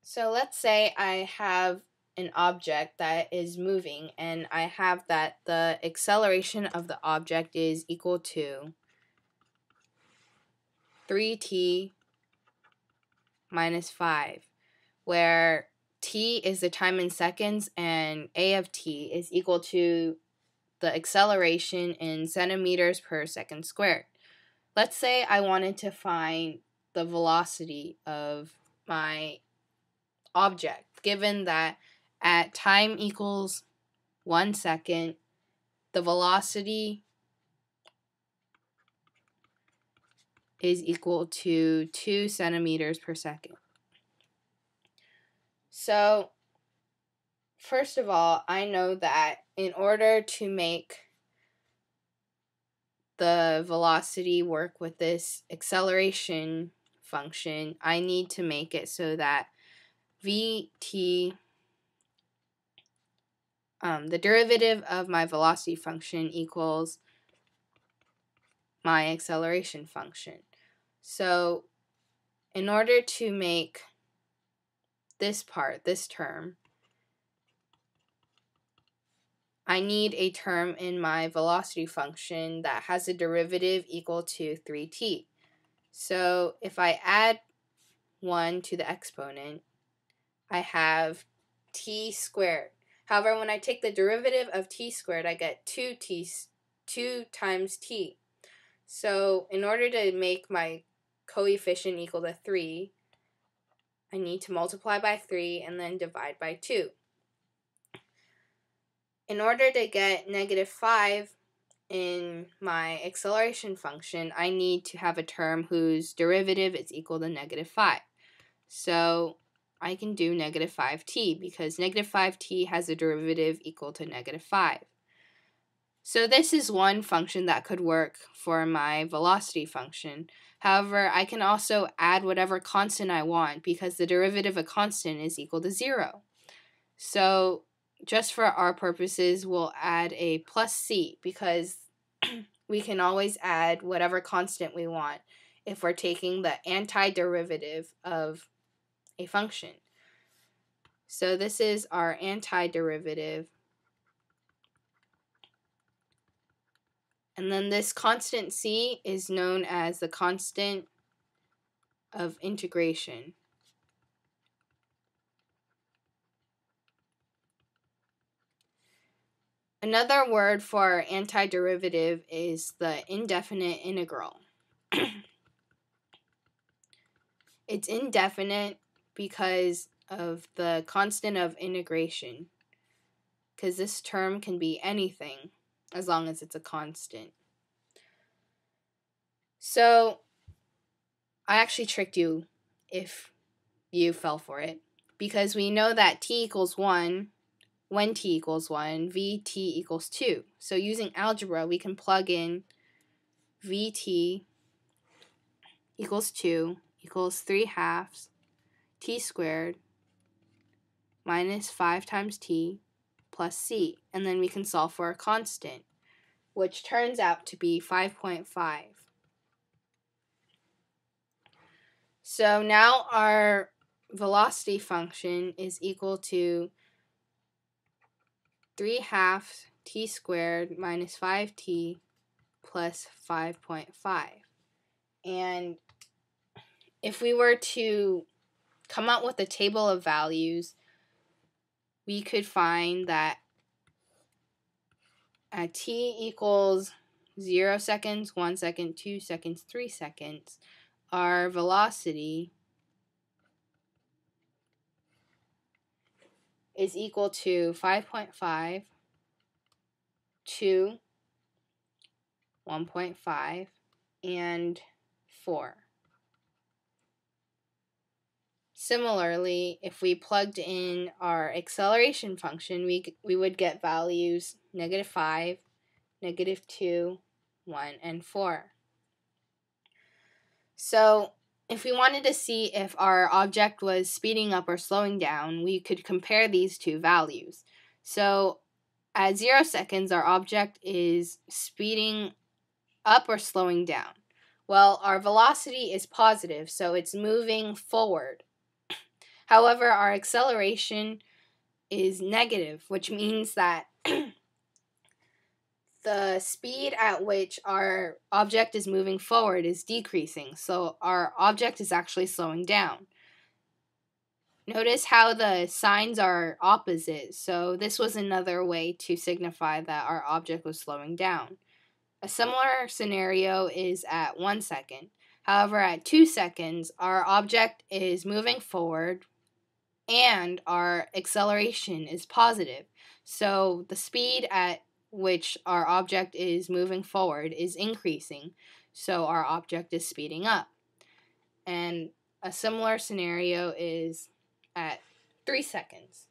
So let's say I have an object that is moving, and I have that the acceleration of the object is equal to 3t minus 5, where t is the time in seconds and a of t is equal to the acceleration in centimeters per second squared. Let's say I wanted to find the velocity of my object, given that at time equals 1 second, the velocity is equal to 2 centimeters per second. So, first of all, I know that in order to make the velocity work with this acceleration function, I need to make it so that Vt, the derivative of my velocity function equals my acceleration function. So in order to make this term, I need a term in my velocity function that has a derivative equal to 3t. So if I add 1 to the exponent, I have t squared. However, when I take the derivative of t squared, I get 2 times t. So in order to make my coefficient equal to 3, I need to multiply by 3 and then divide by 2. In order to get negative 5 in my acceleration function, I need to have a term whose derivative is equal to negative 5. So I can do negative 5t because negative 5t has a derivative equal to negative 5. So this is one function that could work for my velocity function. However, I can also add whatever constant I want because the derivative of constant is equal to 0. So just for our purposes, we'll add a plus c because we can always add whatever constant we want if we're taking the antiderivative of a function. So this is our antiderivative. And then this constant c is known as the constant of integration. Another word for antiderivative is the indefinite integral. It's indefinite because of the constant of integration, because this term can be anything as long as it's a constant. So I actually tricked you if you fell for it, because we know that t equals 1, when t equals 1, Vt equals 2. So using algebra, we can plug in Vt equals 2 equals 3/2 t squared minus 5 times t plus c. And then we can solve for a constant, which turns out to be 5.5. So now our velocity function is equal to 3/2 t squared minus 5t plus 5.5. And if we were to come up with a table of values, we could find that at t equals 0 seconds, 1 second, 2 seconds, 3 seconds, our velocity is equal to 5.5, 2, 1.5, and 4. Similarly, if we plugged in our acceleration function, we would get values negative 5, negative 2, 1, and 4. So if we wanted to see if our object was speeding up or slowing down, we could compare these two values. So at 0 seconds, our object is speeding up or slowing down. Well, our velocity is positive, so it's moving forward. However, our acceleration is negative, which means that the speed at which our object is moving forward is decreasing, so our object is actually slowing down. Notice how the signs are opposite, so this was another way to signify that our object was slowing down. A similar scenario is at 1 second. However, at 2 seconds, our object is moving forward and our acceleration is positive. So the speed at which our object is moving forward is increasing, so our object is speeding up. And a similar scenario is at 3 seconds.